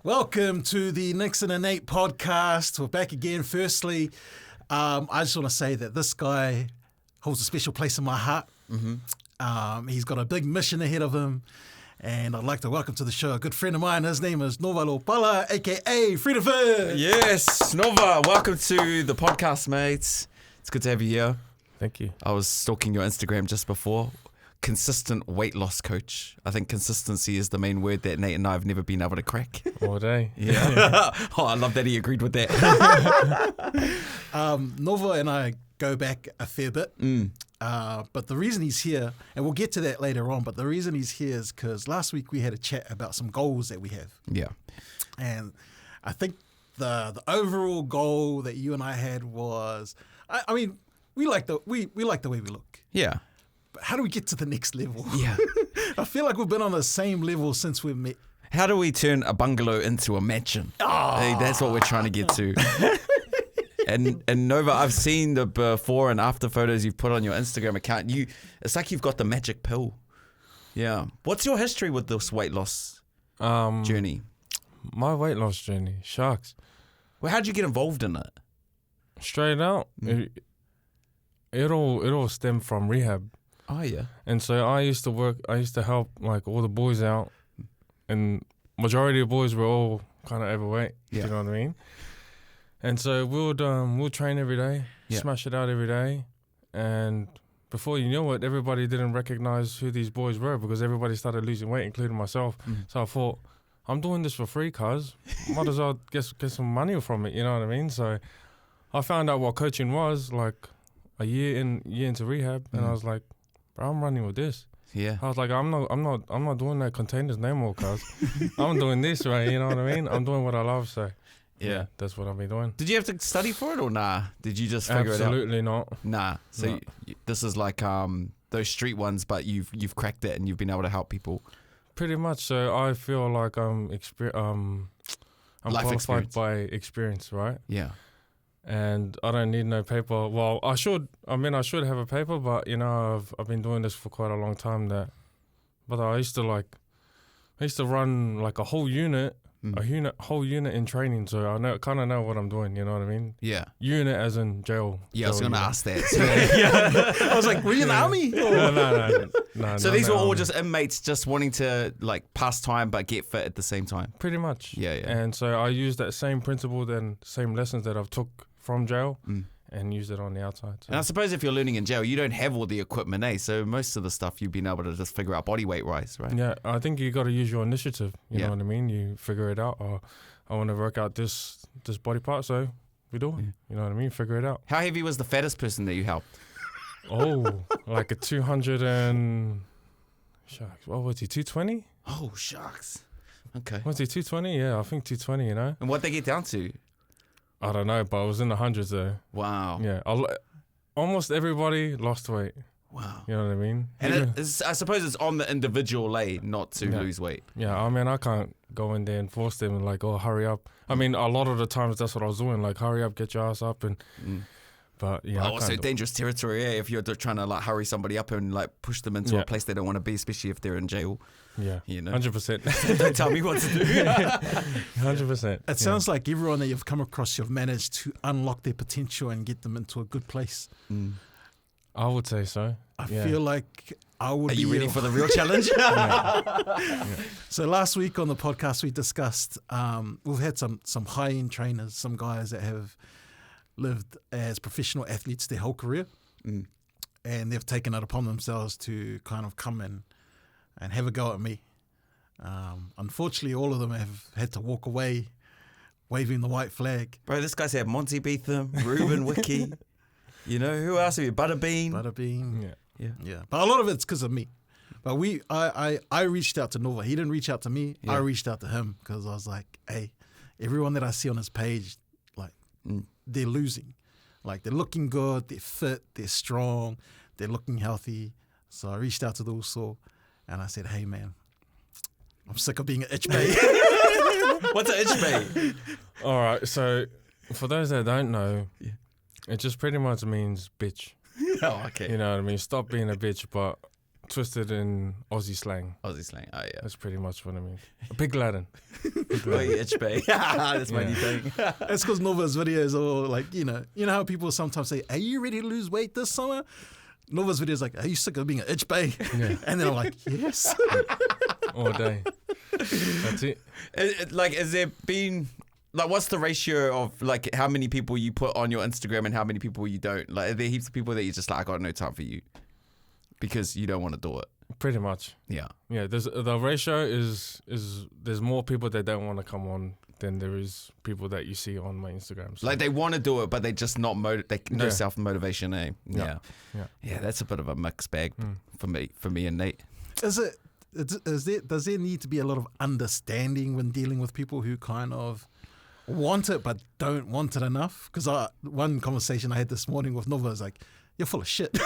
Welcome to the Nickson and Nate podcast. We're back again. Firstly, I just want to say that this guy holds a special place in my heart. He's got a big mission ahead of him. And I'd like to welcome to the show a good friend of mine. His name is Lopala, a.k.a. FreedmFit. Yes, Nova, welcome to the podcast, mates. It's good to have you here. Thank you. I was stalking your Instagram just before. Consistent weight loss coach. I think consistency is the main word that Nate and I have never been able to crack. All day. Yeah. Oh, I love that he agreed with that. Nova and I go back a fair bit. But the reason he's here, and we'll get to that later on, but the reason he's here is because last week we had a chat about some goals that we have. Yeah. And I think the overall goal that you and I had was, I mean, we like the way we look. Yeah. But how do we get to the next level? Yeah. I feel like we've been on the same level since we met. How do we turn a bungalow into a mansion? Hey, that's what we're trying to get to. And Nova, I've seen the before and after photos you've put on your Instagram account. It's like you've got the magic pill. Yeah. What's your history with this weight loss journey? My weight loss journey, shucks. Well, how'd you get involved in it? Straight out, it all stemmed from rehab. Oh, yeah. And so I used to help like all the boys out, and majority of the boys were all kind of overweight. Yeah. You know what I mean? And so we'll train every day, smash it out every day, and before you know it, everybody didn't recognize who these boys were because everybody started losing weight, including myself. So I thought, I'm doing this for free, cuz. Might as well get some money from it, you know what I mean? So I found out what coaching was like a year into rehab, and I was like, bro, I'm running with this. Yeah. I was like, I'm not doing that containers no more, cuz. I'm doing this, right? You know what I mean? I'm doing what I love, so Yeah. that's what I'll be doing. Did you have to study for it or nah? Did you just figure Absolutely it out? not. Nah. So No. this is like those street ones, but you've cracked it and you've been able to help people. Pretty much. So I feel like I'm Life qualified experience. by experience, right? Yeah. And I don't need no paper. Well, I should have a paper, but you know, I've been doing this for quite a long time. But I used to run like a whole unit, whole unit in training. So I kind of know what I'm doing. You know what I mean? Yeah. Unit as in jail. Yeah, I was jail going to unit. ask that. So, I was like, were you in the army? No. so not these were no all army. just inmates just wanting to like pass time but get fit at the same time. Pretty much. Yeah. And so I used that same principle, then same lessons that I've took from jail, and used it on the outside. So. And I suppose if you're learning in jail, you don't have all the equipment, eh? So most of the stuff you've been able to just figure out body weight wise, right? Yeah, I think you got to use your initiative. You Yeah. know what I mean? You figure it out. Or I want to work out this body part, so we do it. You know what I mean? Figure it out. How heavy was the fattest person that you helped? Oh, like a 200 and... Shucks, what was he, 220? Oh, shucks. Okay. Was he 220? Yeah, I think 220, you know? And what'd they get down to? I don't know, but I was in the hundreds though. Wow. Yeah, almost everybody lost weight. Wow. You know what I mean? And I suppose it's on the individual not to Yeah. lose weight. Yeah, I mean, I can't go in there and force them and like, oh, hurry up. I mean, a lot of the times that's what I was doing, like, hurry up, get your ass up. But yeah, I Also can't do- dangerous territory, if you're trying to like hurry somebody up and like push them into Yeah. a place they don't want to be, especially if they're in jail. Yeah, You know? 100%. Don't tell me what to do. 100%. It sounds like everyone that you've come across, you've managed to unlock their potential and get them into a good place. I would say so. I Yeah. feel like I would Are be you ready for the real challenge? So last week on the podcast, we discussed, we've had some high-end trainers, some guys that have lived as professional athletes their whole career. And they've taken it upon themselves to kind of come in and have a go at me. Unfortunately, all of them have had to walk away waving the white flag. Bro, this guy's had Monty Beetham, Ruben Wiki. You know, who else have you? Butterbean. Butterbean. Yeah. Yeah. But a lot of it's because of me. But I reached out to Nova. He didn't reach out to me. Yeah. I reached out to him because I was like, hey, everyone that I see on his page, like, they're losing. Like, they're looking good, they're fit, they're strong, they're looking healthy. So I reached out to those four and I said, hey, man, I'm sick of being an itch bay. What's an itch bay? All right, so for those that don't know, it just pretty much means bitch. Oh, okay. You know what I mean? Stop being a bitch, but twisted in Aussie slang. Aussie slang. Oh yeah. That's pretty much what I mean. A big Latin. Oh, yeah, itch bay. That's my new thing. It's because Nova's videos are like, you know how people sometimes say, "Are you ready to lose weight this summer?" Nova's videos like, "Are you sick of being an itch bay?" Yeah. And then I'm like, "Yes." All day. That's it. Like, has there been like, what's the ratio of like how many people you put on your Instagram and how many people you don't? Like, are there heaps of people that you're just like, I got no time for you because you don't want to do it? Pretty much. Yeah. Yeah. The ratio is there's more people that don't want to come on than there is people that you see on my Instagram. So. Like, they want to do it, but they just no Yeah. self motivation. Eh? Yeah. Yeah. That's a bit of a mixed bag for me and Nate. Does there need to be a lot of understanding when dealing with people who kind of want it but don't want it enough? Because one conversation I had this morning with Nova was like, "You're full of shit."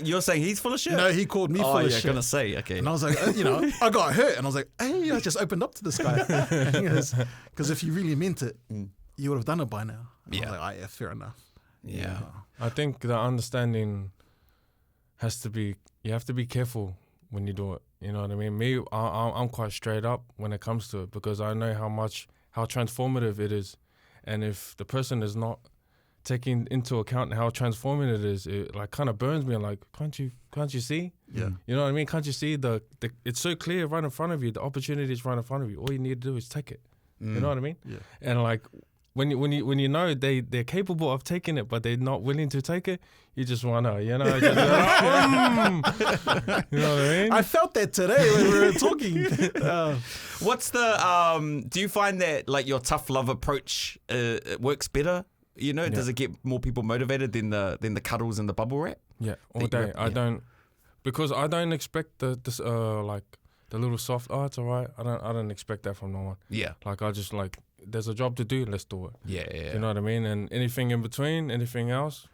You're saying he's full of shit? No, he called me full of shit. Gonna say, okay. And I was like, I got hurt, and I was like, "Hey, I just opened up to this guy." Because if you really meant it, you would have done it by now. And I was like, yeah, fair enough. Yeah. I think the understanding has to be, you have to be careful when you do it. You know what I mean? Me, I'm quite straight up when it comes to it because I know how transformative it is. And if the person is not taking into account how transformative it is, it like kind of burns me. I'm like, can't you see? Yeah. You know what I mean? Can't you see the it's so clear right in front of you. The opportunity is right in front of you. All you need to do is take it. You know what I mean? Yeah. And like when you know they're capable of taking it, but they're not willing to take it, you just wanna, you know, just, you know what I mean? I felt that today when we were talking. What's the do you find that like your tough love approach works better? You know, does it get more people motivated than the cuddles and the bubble wrap? Yeah, all day. I don't, because I don't expect this like the little soft. Oh, it's alright. I don't expect that from no one. Yeah, like I just like, there's a job to do. Let's do it. Yeah. You know what I mean? And anything in between, anything else,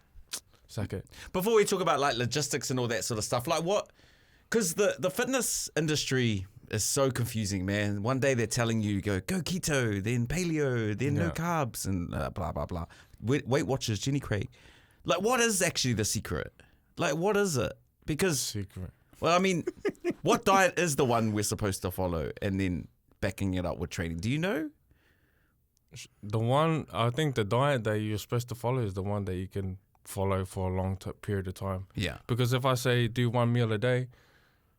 sack it. Before we talk about like logistics and all that sort of stuff, like what? Because the fitness industry is so confusing, man. One day they're telling you go keto, then paleo, then no carbs, and blah blah blah. Weight Watchers, Jenny Craig. Like, what is actually the secret? Like, what is it? Because secret. Well, I mean, what diet is the one we're supposed to follow, and then backing it up with training? Do you know? The one, I think the diet that you're supposed to follow is the one that you can follow for a long period of time. Yeah. Because if I say do one meal a day,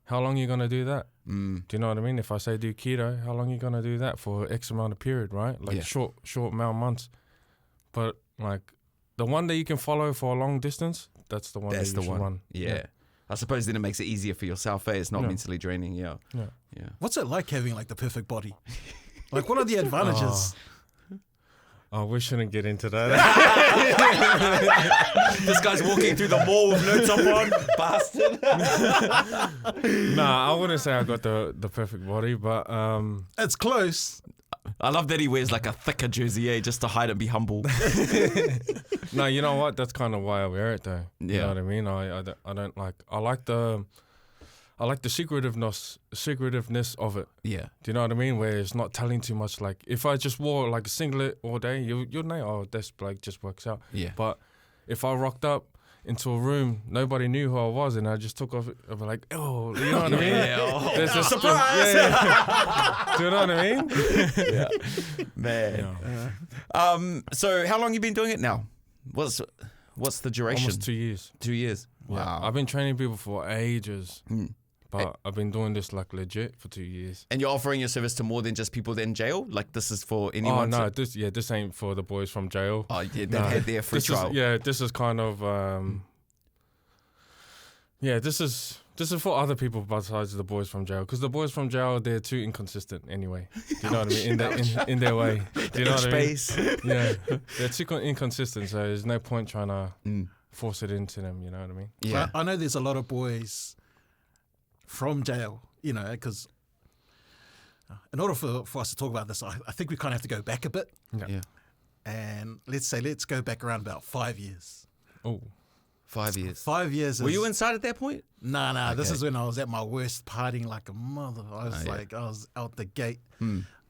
how long are you going to do that? Do you know what I mean? If I say do keto, how long are you going to do that for X amount of period, right? Like short amount of months. But like the one that you can follow for a long distance, that's the one that you should run. Yeah. I suppose then it makes it easier for yourself, eh? It's not mentally draining, yeah. What's it like having like the perfect body? Like, what are the advantages? Oh, we shouldn't get into that. This guy's walking through the mall with no top on, bastard. Nah, I wouldn't say I got the perfect body, but It's close. I love that he wears like a thicker jersey, eh? Just to hide and be humble. No, you know what? That's kind of why I wear it, though. You know what I mean? I don't like. I like the secretiveness of it. Yeah. Do you know what I mean? Where it's not telling too much. Like if I just wore like a singlet all day, you'd know, oh, this like just works out. Yeah. But if I rocked up into a room, nobody knew who I was, and I just took off. I'd be like, oh, you know what I mean? There's a surprise. Do you know what I mean? Yeah. Man. So how long you been doing it now? What's the duration? Almost 2 years. 2 years. Yeah. Wow. I've been training people for ages. But I've been doing this like legit for 2 years. And you're offering your service to more than just people in jail? Like this is for anyone? Oh, no, this ain't for the boys from jail. Oh, yeah, they had their free trial. This is kind of, this is for other people besides the boys from jail. Because the boys from jail, they're too inconsistent anyway. Do you know what I mean? In their way. Do you know what I mean? Yeah, they're too inconsistent, so there's no point trying to force it into them, you know what I mean? Yeah. I know there's a lot of boys from jail, you know, because in order for us to talk about this, I think we kind of have to go back a bit. Yeah. And let's go back around about 5 years. Oh, 5 years. 5 years. Were you inside at that point? Nah. Okay. This is when I was at my worst, partying like a mother. I was I was out the gate.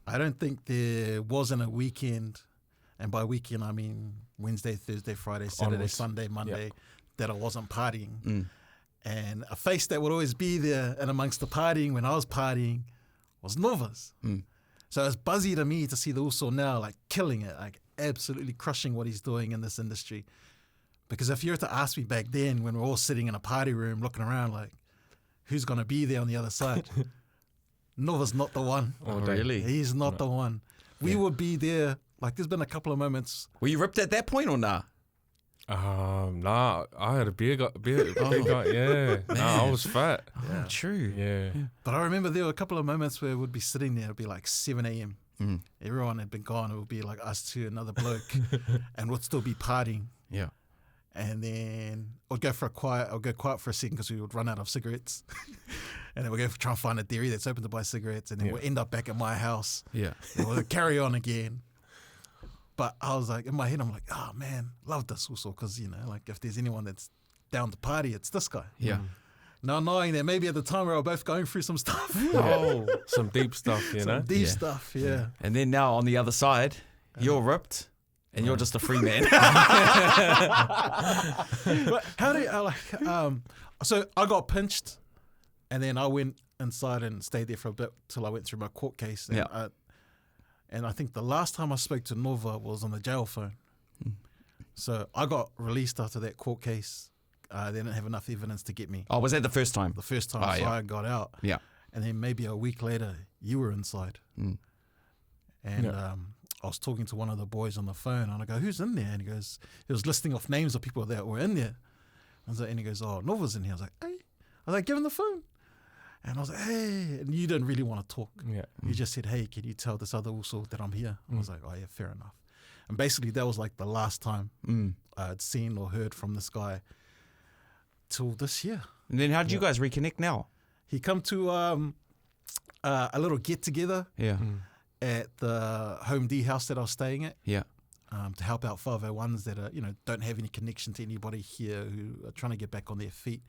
I don't think there wasn't a weekend, and by weekend I mean Wednesday, Thursday, Friday, Saturday, Sunday, Monday, that I wasn't partying. And a face that would always be there and amongst the partying when I was partying was Nova's. So it's buzzy to me to see the Uso now like killing it, like absolutely crushing what he's doing in this industry. Because if you were to ask me back then when we're all sitting in a party room looking around like, who's going to be there on the other side? Nova's not the one. Oh, really? He's not the one. We would be there. Like there's been a couple of moments. Were you ripped at that point or nah? Nah, I had a big guy, yeah. Nah, I was fat. Oh, true. Yeah. But I remember there were a couple of moments where we'd be sitting there, it'd be like 7 a.m. Everyone had been gone. It would be like us two, another bloke, and we'd still be partying. Yeah. And then I'd go quiet for a second because we would run out of cigarettes. And then we'd go try and find a dairy that's open to buy cigarettes. And then we'd end up back at my house. Yeah. And we'd carry on again. But I was like, in my head, I'm like, oh man, love this also. Because, you know, like if there's anyone that's down to party, it's this guy. Yeah. Now knowing that maybe at the time we were both going through some stuff. Oh, some deep stuff, you know? Some deep stuff, yeah. And then now on the other side, you're ripped. And you're just a free man. But how do you, so I got pinched and then I went inside and stayed there for a bit till I went through my court case. And, and I think the last time I spoke to Nova was on the jail phone. So I got released after that court case. They didn't have enough evidence to get me. Oh, was that the first time? The first time, I got out. Yeah. And then maybe a week later, you were inside. And I was talking to one of the boys on the phone, and I go, who's in there? And he goes, he was listing off names of people that were in there. And he goes, oh, Nova's in here. I was like, hey. I was like, give him the phone. And I was like, hey. And you didn't really want to talk. Yeah. You just said, hey, can you tell this other Uso that I'm here? I was like, oh, yeah, fair enough. And basically, that was like the last time I'd seen or heard from this guy till this year. And then how did you guys reconnect now? He come to a little get-together. Yeah. At the Home D house that I was staying at. Yeah. To help out 501s that are, you know, don't have any connection to anybody here who are trying to get back on their feet.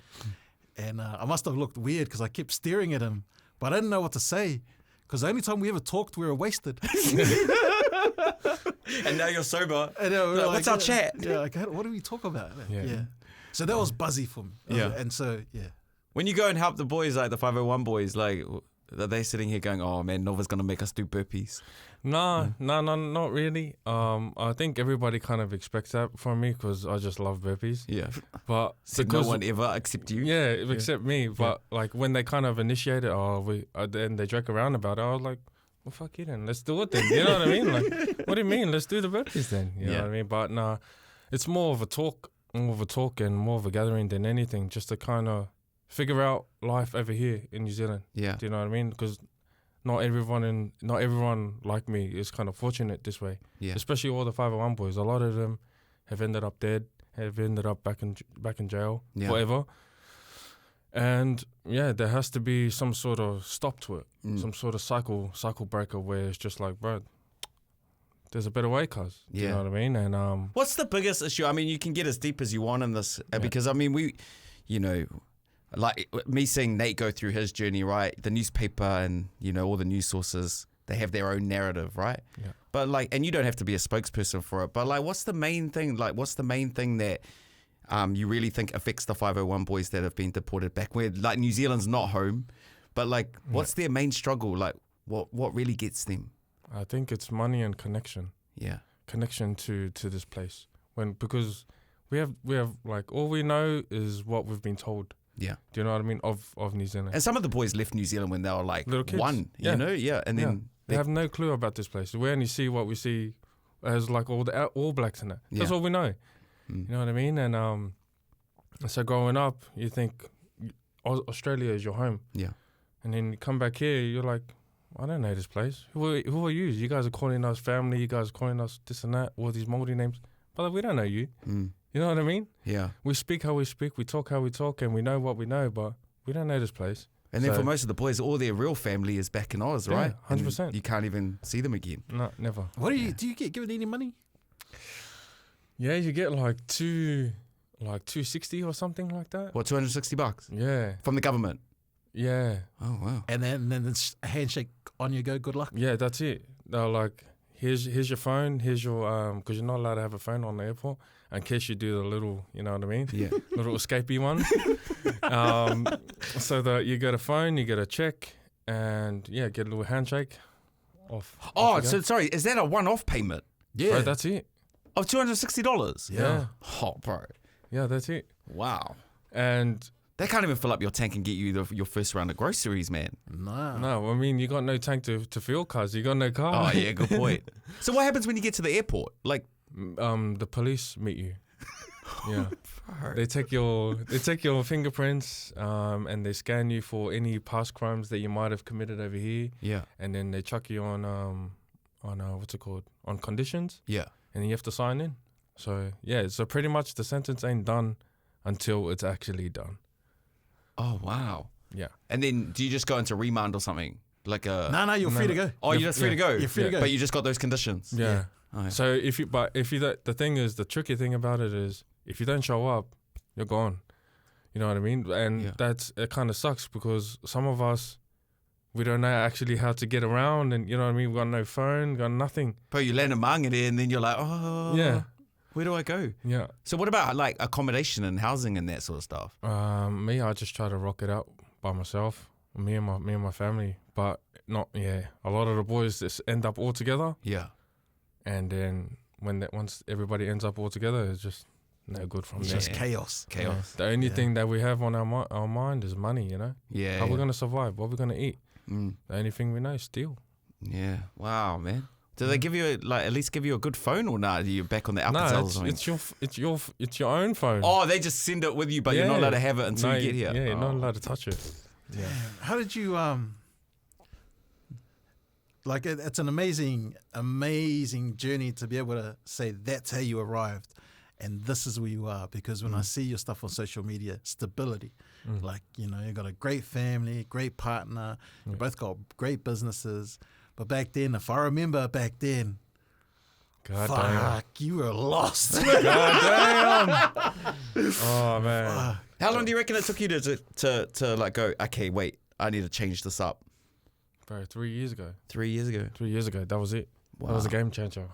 And I must have looked weird because I kept staring at him, but I didn't know what to say because the only time we ever talked, we were wasted. And now you're sober. And, like, what's our chat? Yeah, like, what do we talk about? Yeah. So that was buzzy for me. Yeah. And so, yeah. When you go and help the boys, like the 501 boys, like, are they sitting here going, oh man, Nova's going to make us do burpees? No, not really. I think everybody kind of expects that from me because I just love burpees. Yeah. But Said no one ever except you? Yeah, except me. But like when they kind of initiate it, then they joke around about it, I was like, well, fuck it then. Let's do it then. You know what I mean? Like, what do you mean? Let's do the burpees then. You know what I mean? But nah, it's more of a talk and more of a gathering than anything, just to kind of figure out life over here in New Zealand. Yeah. Do you know what I mean? Because not everyone like me is kind of fortunate this way. Yeah. Especially all the 501 boys. A lot of them have ended up dead, have ended up back in jail forever. And yeah, there has to be some sort of stop to it, some sort of cycle breaker where it's just like, bro, there's a better way, cuz. Do you know what I mean? And what's the biggest issue? I mean, you can get as deep as you want in this because I mean, we, you know, like me seeing Nate go through his journey, right? The newspaper and, you know, all the news sources, they have their own narrative, right? Yeah. But like, and you don't have to be a spokesperson for it, but like, what's the main thing? Like, what's the main thing that you really think affects the 501 boys that have been deported back? Where like New Zealand's not home, but like, what's their main struggle? Like, what really gets them? I think it's money and connection. Yeah. Connection to this place. Because we have like, all we know is what we've been told. Yeah. Do you know what I mean? Of New Zealand. And some of the boys left New Zealand when they were like little kids. one, you know? Yeah. And then they have no clue about this place. We only see what we see as like all the All Blacks in it. That's all we know. You know what I mean? And so growing up, you think Australia is your home. Yeah. And then you come back here, you're like, I don't know this place. Who are you? You guys are calling us family. You guys are calling us this and that, all these Māori names. But like, we don't know you. You know what I mean? Yeah. We speak how we speak, we talk how we talk, and we know what we know, but we don't know this place. And then for most of the boys, all their real family is back in Oz, right? 100%. You can't even see them again. No, never. What do you get given any money? Yeah, you get like 260 or something like that. What, $260? Yeah. From the government? Yeah. Oh, wow. And then it's a handshake on you go, good luck. Yeah, that's it. They're like, here's your phone, here's your because you're not allowed to have a phone on the airport in case you do the little, you know what I mean? Yeah. Little escapee one. So that you get a phone, you get a check, and get a little handshake. Off So sorry, is that a one-off payment? Yeah. Bro, that's it. Of $260? Yeah. Oh, bro. Yeah, that's it. Wow. And They can't even fill up your tank and get you your first round of groceries, man. Nah. no, I mean, you got no tank to fill cars. You got no car. Oh, yeah, good point. So what happens when you get to the airport? Like, The police meet you. Yeah. They take your fingerprints, and they scan you for any past crimes that you might have committed over here, yeah, and then they chuck you on what's it called? On conditions, yeah. and then you have to sign in. So so pretty much the sentence ain't done until it's actually done. Oh, wow. Yeah. And then do you just go into remand or something? Like a... No, you're free to go. Oh, you're free to go? You're free to go. But you just got those conditions? Yeah. Oh, yeah. So the thing is, the tricky thing about it is, if you don't show up, you're gone. You know what I mean? And it kind of sucks because some of us, we don't know actually how to get around, and you know what I mean? We got no phone, got nothing. But you land in Mangere and then you're like, oh, Yeah. where do I go? Yeah. So what about like accommodation and housing and that sort of stuff? Me, I just try to rock it out by myself. Me and my family, but not. Yeah, a lot of the boys just end up all together. Yeah. And then once everybody ends up all together, it's just no good from It's there. just chaos. Yeah. The only thing that we have on our mind is money. You know. Yeah. How we gonna survive? What we gonna eat? Mm. The only thing we know is steal. Yeah. Wow, man. Do they give you at least give you a good phone or not? Are you back on the upper No, cells? it's your own phone. Oh, they just send it with you, but you're not allowed to have it until you get here. Yeah, you're not allowed to touch it. Yeah. How did you like it's an amazing journey to be able to say that's how you arrived and this is where you are, because when I see your stuff on social media, stability, like, you know, you got a great family, great partner, you both got great businesses, but back then, if I remember back then, God fuck, you were lost. damn. God damn. Oh man. How long do you reckon it took you to like go, okay, wait, I need to change this up? Bro, 3 years ago. 3 years ago. 3 years ago, that was it. Wow. That was a game changer. I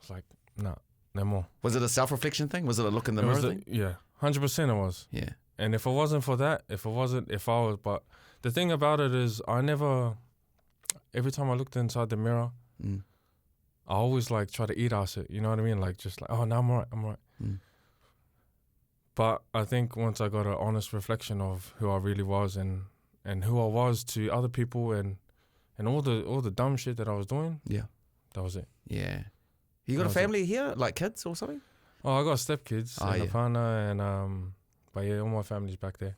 was like, no more. Was it a self-reflection thing? Was it a look in the mirror thing? Yeah, 100% it was. Yeah. And if it wasn't for that, but the thing about it is every time I looked inside the mirror, I always like try to eat ass it, you know what I mean? Like just like, oh, no, I'm all right. Mm. But I think once I got an honest reflection of who I really was and who I was to other people and all the dumb shit that I was doing, that was it. Yeah. You got a family here, like kids or something? Oh, I got stepkids and a partner, and but yeah, all my family's back there.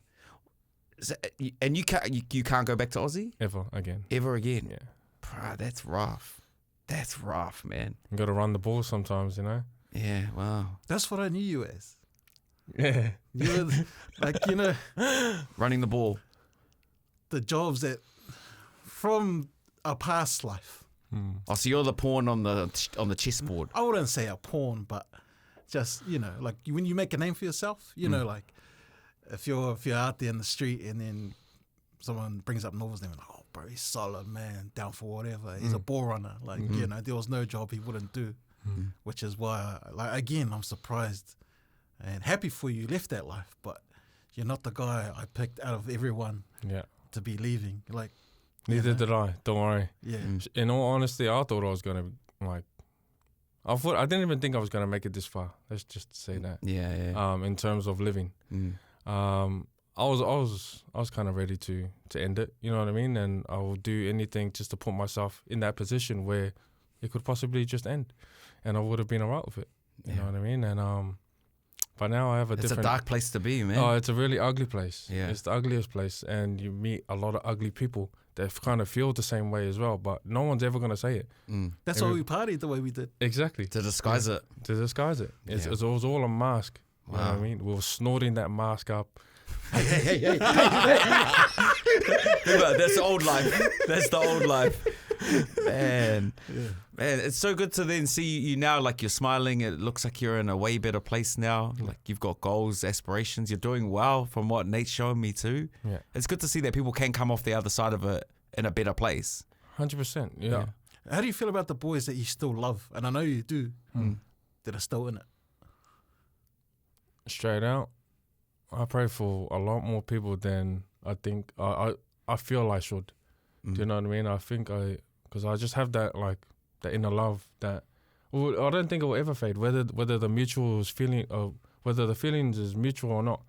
So, and you can't go back to Aussie Ever again. Yeah. Bruh, that's rough. That's rough, man. You got to run the ball sometimes, you know. Yeah. Wow. That's what I knew you as. Yeah. You were like, you know, Running the ball. the jobs that from a past life. Oh, so you're the pawn on the chessboard. I wouldn't say a pawn, but just, you know, like when you make a name for yourself, you know, like if you're out there in the street and then someone brings up Norval's name, like, oh, bro, he's solid, man, down for whatever. He's a ball runner. Like, you know, there was no job he wouldn't do, which is why, again, I'm surprised and happy for you left that life, but you're not the guy I picked out of everyone to be leaving. Like, Neither did I. Don't worry. yeah. In all honesty, I thought I was gonna I didn't even think I was gonna make it this far. Let's just say that. Yeah. In terms of living, I was kind of ready to end it. You know what I mean? And I will do anything just to put myself in that position where it could possibly just end, and I would have been alright with it. You know what I mean? And but now I have It's a dark place to be, man. Oh, it's a really ugly place. Yeah. It's the ugliest place, and you meet a lot of ugly people that kind of feel the same way as well, but no one's ever going to say it. That's why we partied the way we did. Exactly. To disguise it. To disguise it. It was all a mask. You know what I mean? We were snorting that mask up. Hey. That's the old life. That's the old life. Man, it's so good to then see you now, like you're smiling. It looks like you're in a way better place now. Like you've got goals, aspirations. You're doing well from what Nate's showing me too. Yeah. It's good to see that people can come off the other side of it in a better place. 100%. Yeah. How do you feel about the boys that you still love? And I know you do, that are still in it. Straight out, I pray for a lot more people than I think I feel I should. Do you know what I mean? I think because I just have that like that inner love that I don't think it will ever fade. Whether the mutual is feeling, whether the feelings is mutual or not,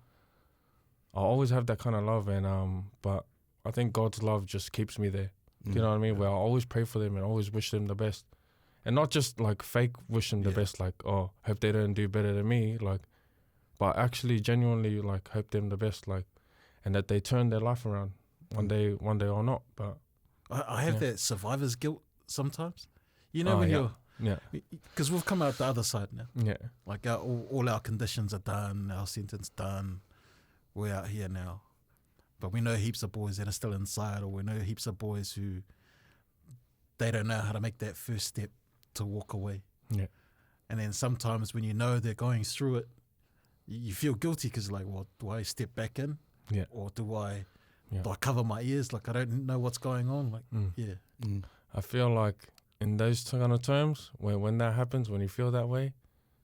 I always have that kind of love. And but I think God's love just keeps me there. Do you know what I mean? Where I always pray for them and always wish them the best, and not just like fake wish them the best, like hope they don't do better than me, like, but actually genuinely like hope them the best, like, and that they turn their life around one day or not. But I have that survivor's guilt sometimes. You know when you're because we've come out the other side now. Yeah, like all our conditions are done, our sentence done. We're out here now. But we know heaps of boys that are still inside, or we know heaps of boys who they don't know how to make that first step to walk away. Yeah. And then sometimes when you know they're going through it, you feel guilty because like, well, do I step back in? Yeah. Or do I cover my ears? Like I don't know what's going on. Like, I feel like in those kind of terms, when that happens, when you feel that way,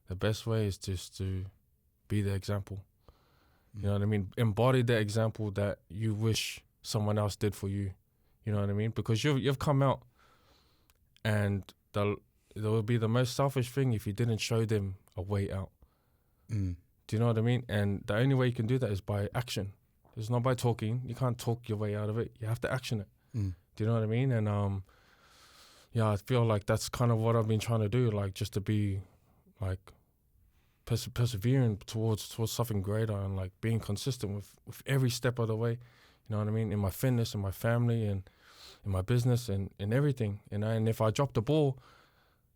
the best way is just to be the example. You know what I mean? Embody the example that you wish someone else did for you. You know what I mean? Because you've come out, and it would be the most selfish thing if you didn't show them a way out. Do you know what I mean? And the only way you can do that is by action. It's not by talking. You can't talk your way out of it. You have to action it. Do you know what I mean? And I feel like that's kind of what I've been trying to do, like just to be like persevering towards something greater, and like being consistent with every step of the way. You know what I mean? In my fitness, in my family, and in my business, and in everything. And if I drop the ball,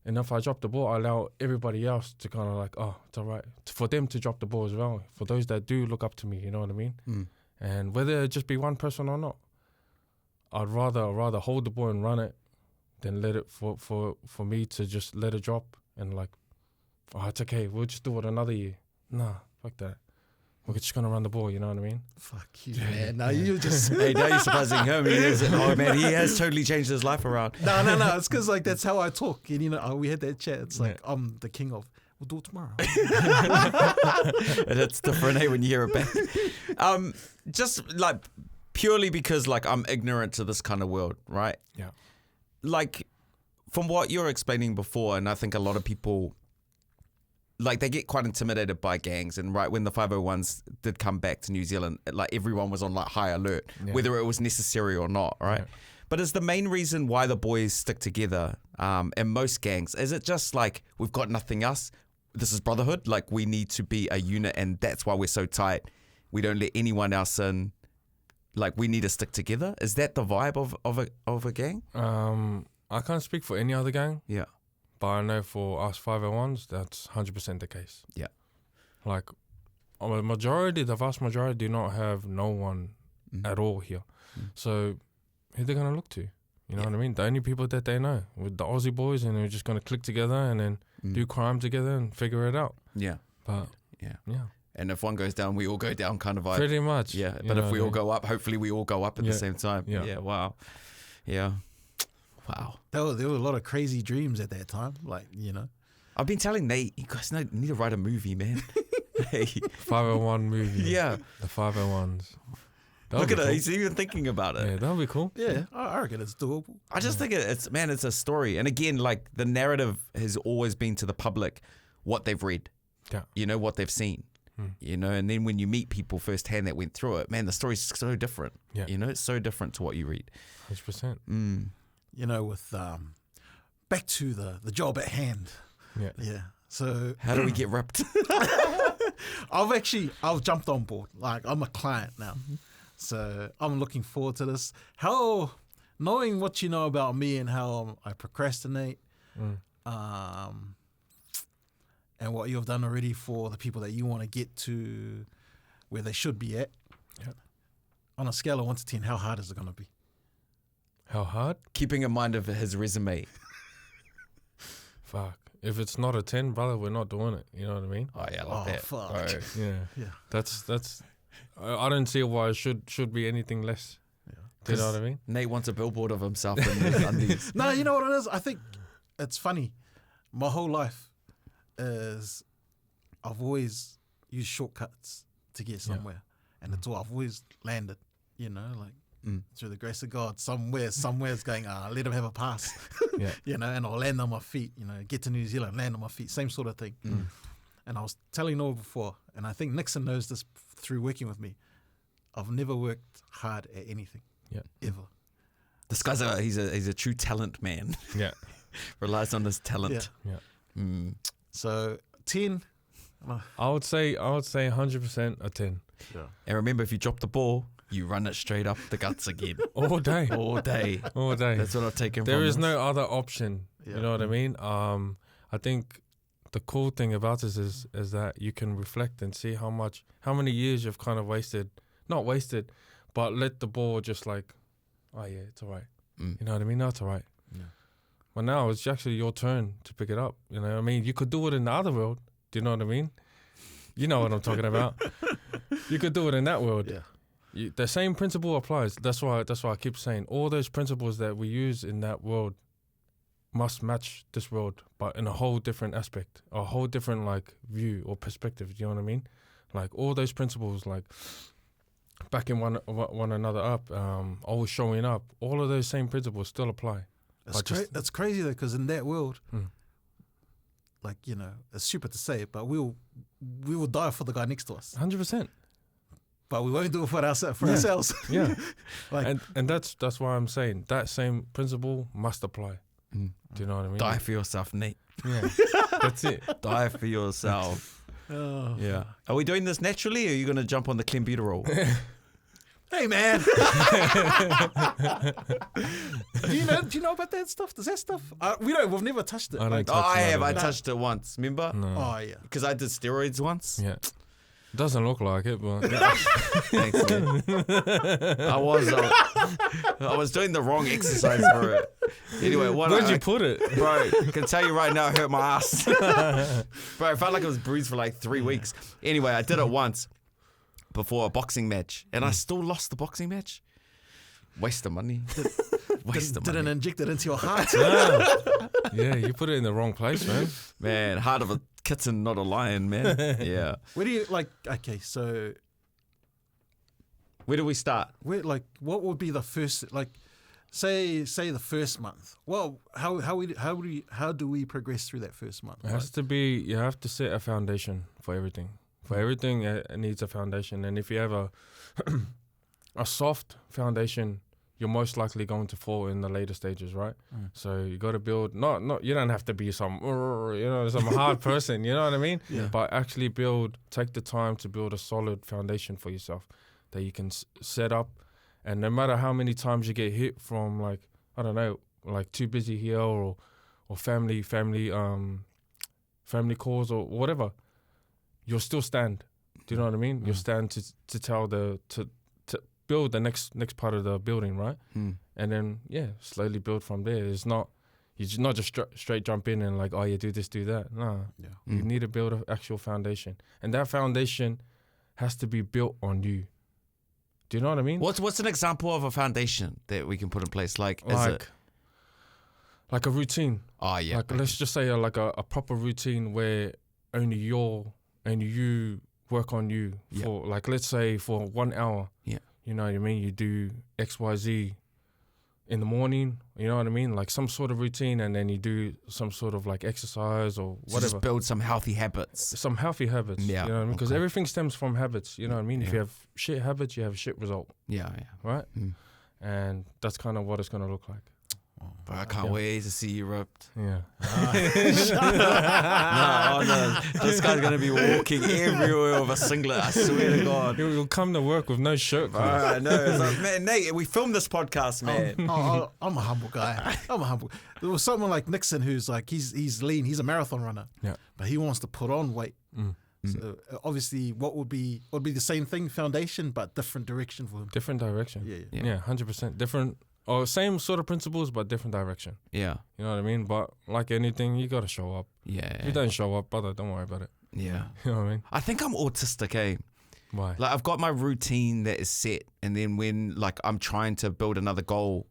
I allow everybody else to kind of like, oh, it's all right, for them to drop the ball as well. For those that do look up to me, you know what I mean? And whether it just be one person or not, I'd rather hold the ball and run it than let it for me to just let it drop and like, oh, it's okay, we'll just do it another year. Nah, fuck that. We're just going to run the ball, you know what I mean? Fuck you, man. No, you just... Hey, now you're surprising him. He has totally changed his life around. No. It's because like that's how I talk. And, you know, we had that chat. It's like, I'm the king of, we'll do it tomorrow. And it's different, when you hear it back. Just like purely because like I'm ignorant to this kind of world, right? Yeah. Like from what you're explaining before, and I think a lot of people... like they get quite intimidated by gangs, and right when the 501s did come back to New Zealand, like everyone was on like high alert, whether it was necessary or not, right? Yeah. But is the main reason why the boys stick together, in most gangs, is it just like we've got nothing else? This is brotherhood. Like we need to be a unit, and that's why we're so tight. We don't let anyone else in. Like we need to stick together. Is that the vibe of a gang? I can't speak for any other gang. Yeah. But I know for us 501s, that's 100% the case. Yeah. Like, the vast majority do not have no one at all here. So, who they're going to look to? You know what I mean? The only people that they know, with the Aussie boys, and they're just going to click together and then do crime together and figure it out. Yeah. But, yeah. And if one goes down, we all go down kind of vibe. Pretty much. Yeah. But if we all go up, hopefully we all go up at the same time. Yeah. Wow. Yeah. Wow. There were a lot of crazy dreams at that time, like, you know. I've been telling Nate, you guys need to write a movie, man. Hey. 501 movie. Yeah. The 501s. Look at it. He's even thinking about it. Yeah, that'll be cool. Yeah, I reckon it's doable. I just think it's a story. And again, like the narrative has always been to the public what they've read. Yeah. You know, what they've seen. You know, and then when you meet people firsthand that went through it, man, the story's so different. Yeah. You know, it's so different to what you read. 100%. You know, with back to the job at hand. Yeah. So how do we get ripped? I've jumped on board. Like I'm a client now. So I'm looking forward to this. Knowing what you know about me and how I procrastinate, and what you've done already for the people that you want to get to where they should be at. Yeah. On a scale of 1 to 10, how hard is it going to be? How hard? Keeping in mind of his resume. Fuck. If it's not a 10, brother, we're not doing it. You know what I mean? Oh yeah, I love that. Fuck. Yeah. That's. I don't see why it should be anything less. Yeah. Do you know what I mean? Nate wants a billboard of himself in his undies. No, you know what it is? I think it's funny. My whole life is I've always used shortcuts to get somewhere. And it's all I've always landed, you know, like through the grace of God, somewhere's going, let him have a pass, you know, and I'll land on my feet, you know, get to New Zealand, land on my feet, same sort of thing. And I was telling Noah before, and I think Nickson knows this through working with me, I've never worked hard at anything, ever. This guy's he's a true talent man. Yeah. Relies on his talent. Yeah. So 10. I would say 100% a 10. Yeah. And remember, if you drop the ball, you run it straight up the guts again. All day. All day. All day. That's what I've taken There from is this. no other option. Yeah. You know what I mean? I think the cool thing about this is that you can reflect and see how many years you've kind of not wasted, but let the ball just like, oh yeah, it's all right. You know what I mean? No, it's all right. Yeah. But now it's actually your turn to pick it up. You know what I mean? You could do it in the other world. Do you know what I mean? You know what I'm talking about. You could do it in that world. Yeah. The same principle applies. That's why I keep saying all those principles that we use in that world must match this world, but in a whole different aspect, a whole different like view or perspective. Do you know what I mean? Like all those principles, like backing one another up, always showing up. All of those same principles still apply. It's crazy though, because in that world, like, you know, it's stupid to say it, but we will die for the guy next to us. 100%. But we won't do it for ourselves. Yeah. Like, and that's why I'm saying that same principle must apply. Do you know what I mean? Die for yourself, Nate. Yeah. That's it. Die for yourself. oh. Yeah. Are we doing this naturally, or are you going to jump on the clenbuterol? Hey man, do you know about that stuff? Does that stuff? We've never touched it. I don't Like, touch I none have. of I that. touched it once. Remember? No. oh yeah. Because I did steroids once. Yeah. Doesn't look like it, but Thanks, man. I was doing the wrong exercise for it. Anyway, where'd you put it? Bro, I can tell you right now, it hurt my ass. Bro, it felt like it was bruised for like 3 weeks. Anyway, I did it once before a boxing match, and I still lost the boxing match. Waste of money. Didn't inject it into your heart. Yeah, you put it in the wrong place, man. Man, heart of a kitten, not a lion, man. Yeah. Where do you like? Okay, so Where do we start? what would be the first, like, say the first month? Well, how do we progress through that first month? It has to be. You have to set a foundation for everything. For everything, it needs a foundation, and if you have a soft foundation, you're most likely going to fall in the later stages, right? So you got to build. Not. You don't have to be some hard person. You know what I mean? Yeah. But actually take the time to build a solid foundation for yourself that you can set up, and no matter how many times you get hit from, like, I don't know, like too busy here or family calls or whatever, you'll still stand. Do you know what I mean? You'll stand to tell to build the next part of the building, right? And then slowly build from there. You're not just straight jump in and like, oh yeah, do this, do that. No, you need to build an actual foundation, and that foundation has to be built on you. Do you know what I mean? What's an example of a foundation that we can put in place? Like a routine. Oh yeah. Like let's just say a proper routine where only you work on you for, like, let's say for 1 hour. Yeah. You know what I mean? You do XYZ in the morning, you know what I mean? Like some sort of routine, and then you do some sort of like exercise or whatever. Just build some healthy habits. Some healthy habits. Yeah. You know what I mean? Because Okay. everything stems from habits, you know what I mean? If Yeah. you have shit habits, you have a shit result, Yeah. right? And that's kind of what it's going to look like. But I can't wait to see you ripped. Yeah. No, this guy's gonna be walking everywhere with a singlet. I swear to God. You'll come to work with no shirt. I know. It's like, man, Nate, we filmed this podcast, man. I'm a humble guy. There was someone like Nickson who's like, he's lean. He's a marathon runner. Yeah. But he wants to put on weight. So obviously, what would be the same thing, foundation, but different direction for him. Different direction. Yeah. Yeah, 100%. Different, or same sort of principles, but different direction. Yeah. You know what I mean? But like anything, you got to show up. Yeah. If you don't show up, brother, don't worry about it. Yeah. You know what I mean? I think I'm autistic, eh? Why? Like I've got my routine that is set, and then when like I'm trying to build another goal,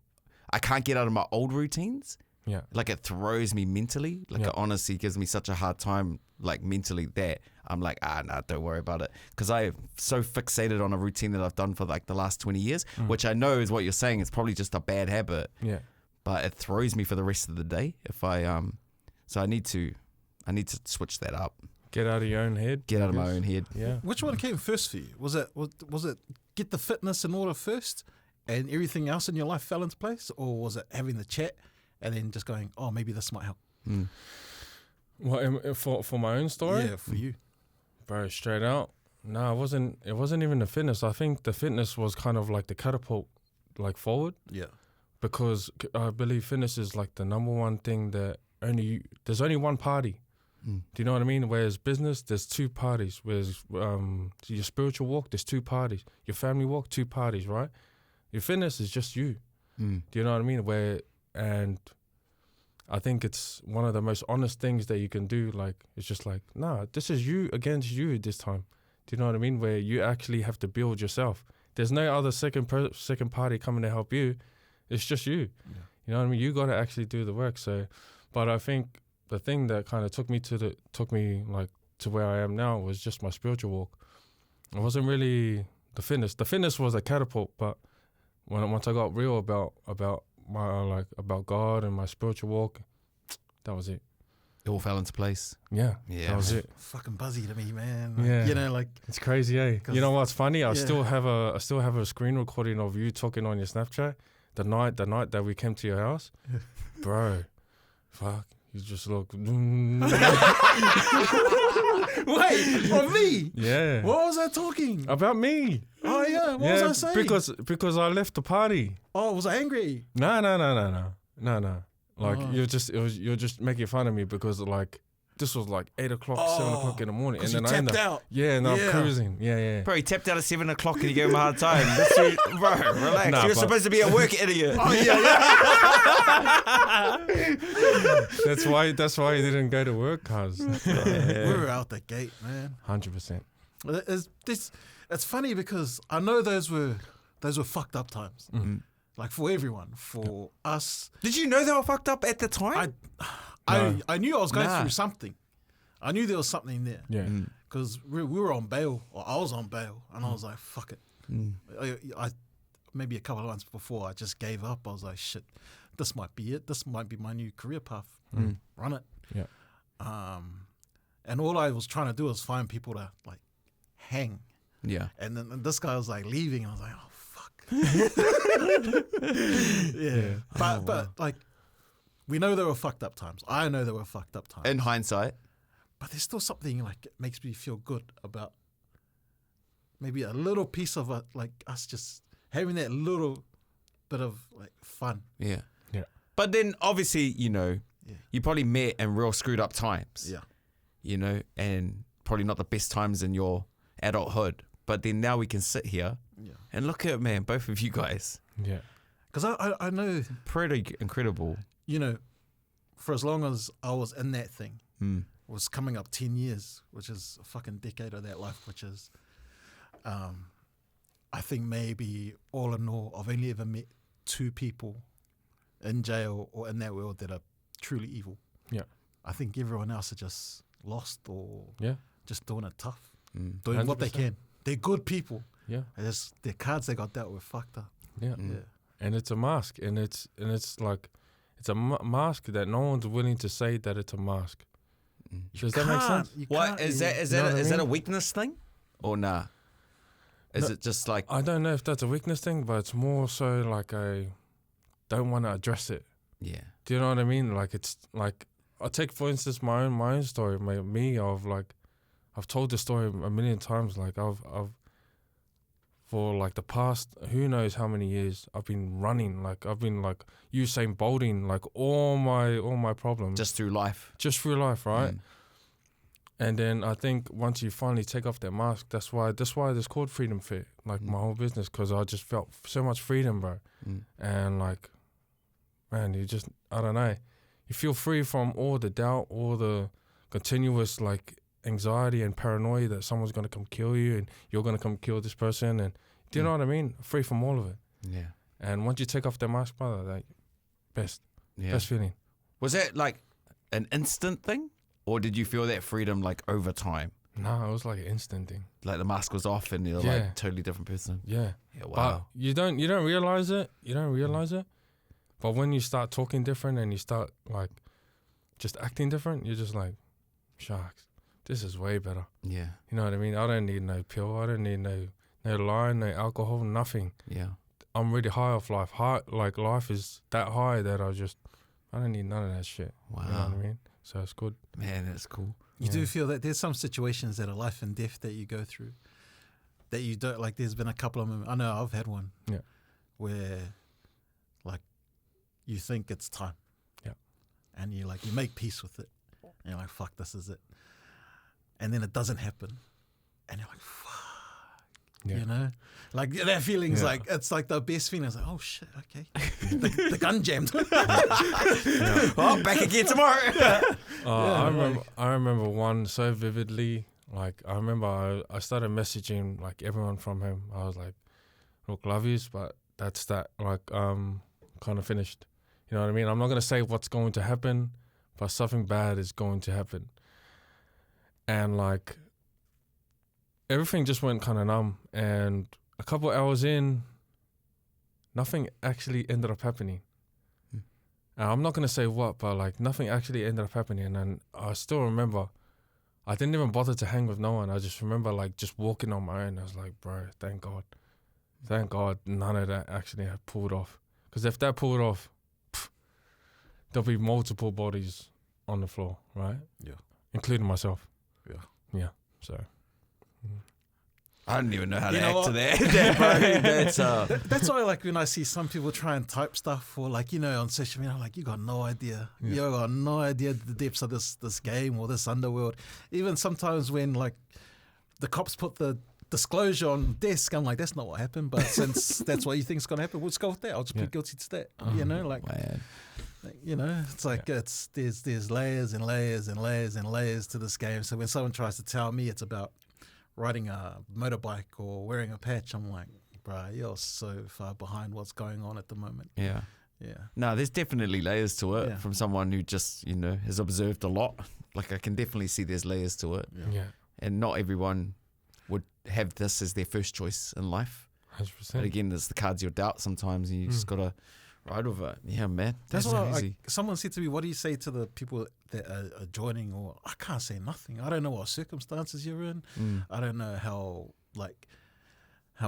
I can't get out of my old routines. Yeah. Like it throws me mentally. Like it honestly gives me such a hard time, like mentally, that I'm like, nah, don't worry about it. Because I'm so fixated on a routine that I've done for like the last 20 years, which I know is what you're saying. It's probably just a bad habit. Yeah. But it throws me for the rest of the day if I so I need to switch that up. Get out of your own head. Get out of my own head. Yeah. Which one came first for you? Was it get the fitness in order first, and everything else in your life fell into place, or was it having the chat and then just going, oh, maybe this might help? Well, for my own story. Yeah, for you, bro. Straight out. No, it wasn't even the fitness. I think the fitness was kind of like the catapult, like forward. Yeah. Because I believe fitness is like the number one thing that there's only one party. Do you know what I mean? Whereas business, there's two parties. Whereas your spiritual walk, there's two parties. Your family walk, two parties, right? Your fitness is just you. Do you know what I mean? And I think it's one of the most honest things that you can do. Like, it's just like, nah, this is you against you this time. Do you know what I mean? Where you actually have to build yourself. There's no other second party coming to help you. It's just you. Yeah. You know what I mean? You got to actually do the work. So, but I think the thing that kind of took me to where I am now was just my spiritual walk. It wasn't really the fitness. The fitness was a catapult, but once I got real about my about God and my spiritual walk, that was it. It all fell into place. Yeah, that was it. Fucking buzzy to me, man. Yeah, you know, like it's crazy, eh? You know what's funny? I still have a screen recording of you talking on your Snapchat. The night that we came to your house, bro. Fuck, you just look. Wait, on me? Yeah. What was I talking about? Me. Oh yeah. What was I saying? Because I left the party. Oh, was I angry? No. Like you're just making fun of me because like this was like 8 o'clock, 7 o'clock in the morning, and then I ended up. Yeah, and I'm cruising. Yeah. Bro, he tapped out at 7 o'clock and you gave him a hard time. Bro, relax. You're supposed to be at work, idiot. Oh yeah. That's why he didn't go to work, cuz. We were out the gate, man. 100%. It's funny because I know those were fucked up times. Mm-hmm. Like for everyone, for us. Did you know they were fucked up at the time? I knew I was going through something. I knew there was something there. Yeah. Because we were on bail, or I was on bail, and I was like, fuck it. I maybe a couple of months before, I just gave up. I was like, shit, this might be it. This might be my new career path. Run it. Yeah. And all I was trying to do was find people to like hang. Yeah. And then this guy was like leaving, and I was like, oh fuck. Yeah. But like, we know there were fucked up times. I know there were fucked up times. In hindsight. But there's still something like it makes me feel good about maybe a little piece of it, like us just having that little bit of like fun. Yeah. Yeah. But then obviously, you know, you probably met in real screwed up times. Yeah. You know, and probably not the best times in your adulthood. But then now we can sit here and look at it, man, both of you guys. Yeah. Because I know. Pretty incredible. You know, for as long as I was in that thing, was coming up 10 years, which is a fucking decade of that life, which is, I think maybe all in all, I've only ever met 2 people in jail or in that world that are truly evil. Yeah. I think everyone else are just lost or just doing it tough, doing 100%. What they can. They're good people. Yeah. Just their cards they got dealt with fucked up. Yeah. And it's a mask, and it's like it's a mask that no one's willing to say that it's a mask. Does that make sense? What is that? Is that a weakness thing, or nah? Is it just like I don't know if that's a weakness thing, but it's more so like I don't want to address it. Yeah. Do you know what I mean? Like it's like I take for instance my own story. I've told this story a million times. Like I've for like the past who knows how many years I've been running. Like I've been like Usain Bolting like all my problems just through life, right? And then I think once you finally take off that mask, that's why it's called FreedmFit. Like my whole business, because I just felt so much freedom, bro. And like, man, you just I don't know, you feel free from all the doubt, all the continuous like anxiety and paranoia that someone's going to come kill you and you're going to come kill this person. And do you know what I mean? Free from all of it. Yeah. And once you take off the mask, brother, like, best feeling. Was that like an instant thing? Or did you feel that freedom like over time? No, it was like an instant thing. Like the mask was off and you're like a totally different person? Yeah. Yeah, wow. But you don't realize it. You don't realize it. But when you start talking different and you start like just acting different, you're just like, sharks, this is way better. Yeah. You know what I mean? I don't need no pill. I don't need no line, no alcohol, nothing. Yeah. I'm really high off life. Like life is that high that I don't need none of that shit. Wow. You know what I mean? So it's good. Man, that's cool. You do feel that there's some situations that are life and death that you go through that you don't, like, there's been a couple of moments, I know I've had one where like you think it's time and you make peace with it and you're like, fuck, this is it, and then it doesn't happen and you're like, fuck. You know, like that feeling's like, it's like the best feeling. It's like, oh shit, okay, the gun jammed. Well, back again tomorrow. I remember one so vividly. Like I remember I started messaging like everyone from him. I was like, look, love yous, but that's that. Like kind of finished. You know what I mean? I'm not gonna say what's going to happen, but something bad is going to happen. And like, everything just went kind of numb, and a couple hours in, nothing actually ended up happening. I'm not going to say what, but like nothing actually ended up happening. And I still remember, I didn't even bother to hang with no one. I just remember like just walking on my own. I was like, bro, thank God none of that actually had pulled off. Because if that pulled off, there'll be multiple bodies on the floor, right? Yeah. Including myself. Yeah. Yeah, so... I don't even know how to act to that. That's why, like, when I see some people try and type stuff or, like, you know, on social media, I'm like, you got no idea. You got no idea the depths of this game or this underworld. Even sometimes when, like, the cops put the disclosure on desk, I'm like, that's not what happened. But since that's what you think is going to happen, we'll just go with that. I'll just plead guilty to that. You know, like, man. You know, it's like there's layers and layers and layers and layers to this game. So when someone tries to tell me it's about riding a motorbike or wearing a patch, I'm like, bruh, you're so far behind what's going on at the moment. Yeah. Yeah. No, there's definitely layers to it from someone who just, you know, has observed a lot. Like, I can definitely see there's layers to it. Yeah. And not everyone would have this as their first choice in life. 100%. But again, there's the cards you're dealt sometimes, and you just got to ride with it. Yeah, man. That's why, like, someone said to me, what do you say to the people that are joining? Or I can't say nothing. I don't know what circumstances you're in. I don't know how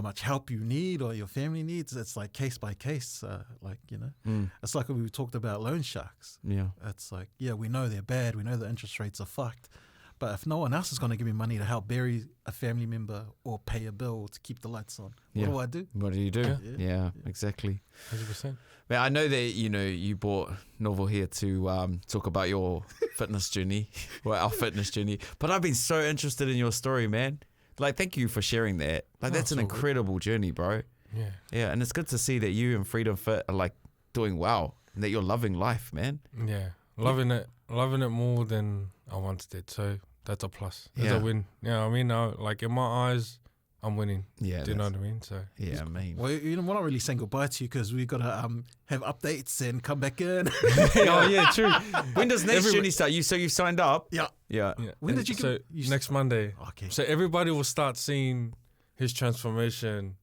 much help you need or your family needs. It's like case by case. Like, you know, it's like when we talked about loan sharks. Yeah. It's like, yeah, we know they're bad. We know the interest rates are fucked. But if no one else is going to give me money to help bury a family member or pay a bill to keep the lights on, what do? What do you do? Yeah, exactly. 100%. Man, I know that, you know, you brought Novel here to talk about your fitness journey, well, our fitness journey. But I've been so interested in your story, man. Like, thank you for sharing that. Like, that's an incredible journey, bro. Yeah. Yeah, and it's good to see that you and FreedmFit are, like, doing well and that you're loving life, man. Yeah. Loving it more than I once did. So that's a plus. That's a win. Yeah, I mean, like, in my eyes, I'm winning. Yeah. Do you know what I mean? So yeah, I mean. Well, you know, we're not really saying goodbye to you because we've got to have updates and come back in. Oh, yeah, true. When does next journey start? So you signed up? Yeah. Yeah. When did you So next Monday. Okay. So everybody will start seeing his transformation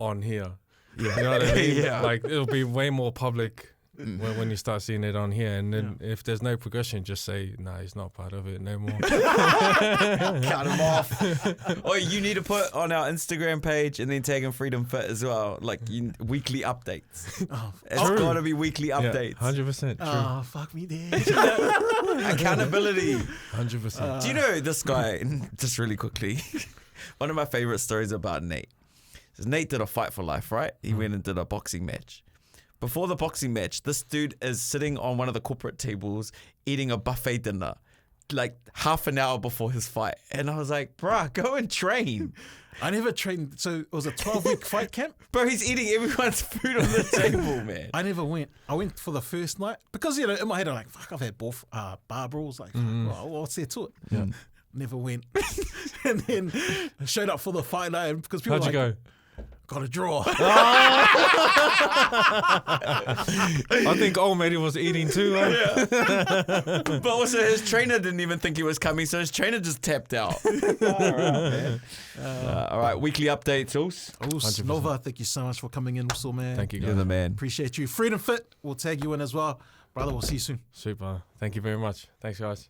on here. Yeah. You know what I mean? Yeah. Like, it'll be way more public when you start seeing it on here. And then if there's no progression, just say, nah, he's not part of it no more. Cut him off. Or you need to put on our Instagram page and then tag in FreedmFit as well. Like, weekly updates. It's got to be weekly updates. 100% true. Oh, fuck me, Dad. Accountability. 100%. Do you know this guy, just really quickly, one of my favorite stories about Nate. So Nate did a fight for life, right? He went and did a boxing match. Before the boxing match, this dude is sitting on one of the corporate tables eating a buffet dinner, like half an hour before his fight. And I was like, bruh, go and train. I never trained. So it was a 12-week fight camp? Bro, he's eating everyone's food on the table, man. I never went. I went for the first night because, you know, in my head I'm like, fuck, I've had both bar brawls. Like, well, what's there to it? Yeah. never went. And then showed up for the fight night because people How'd you were like, go? got a draw. I think old matey was eating too. But also his trainer didn't even think he was coming, so his trainer just tapped out. All right, weekly updates, Oos. 100%. Nova, thank you so much for coming in, also, man. Thank you, guys. You're the man. Appreciate you. FreedmFit, we'll tag you in as well. Brother, we'll see you soon. Super. Thank you very much. Thanks, guys.